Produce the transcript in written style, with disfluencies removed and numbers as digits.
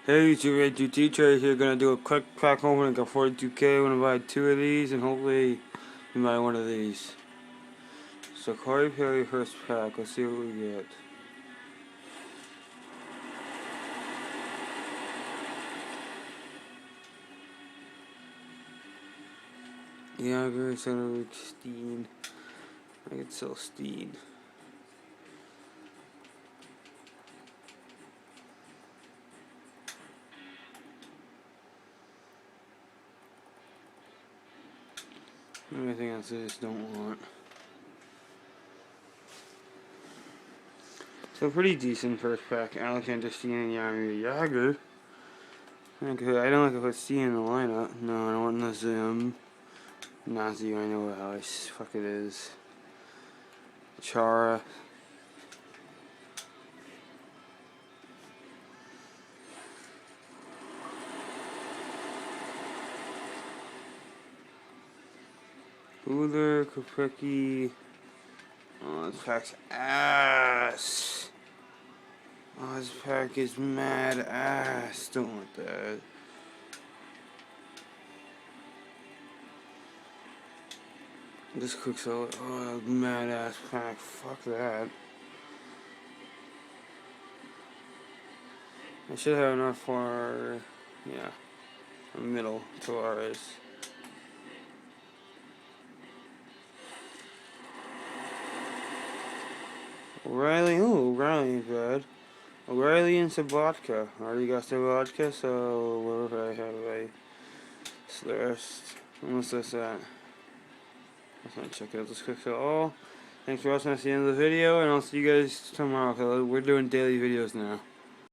Hey, YouTube teacher here. Gonna do a quick pack opening of 42K. I'm gonna buy 2 of these and hopefully you buy 1 of these. So Corey Perry first pack. Let's see what we get. Yager, Center, Steen. I could sell Steen. Anything else I just don't want. So pretty decent first pack. Alexander, Steen, and Yager. Okay, I don't like to put Steen in the lineup. No, I don't want Nazim. Nazi, I know how I fuck it is. Chara. Uller, Kopreki. Oh, this pack's ass. Oh, this pack is mad ass. Don't want that. This cooks out. Oh, mad ass pack. Fuck that. I should have enough for, yeah, a middle to ours. O'Reilly, ooh, O'Reilly ain't bad. O'Reilly and Sabatka. I already got Sabatka, so wherever I have the rest. What's this at? Let's not check it out. Let's click it all. Thanks for watching. That's the end of the video, and I'll see you guys tomorrow. We're doing daily videos now.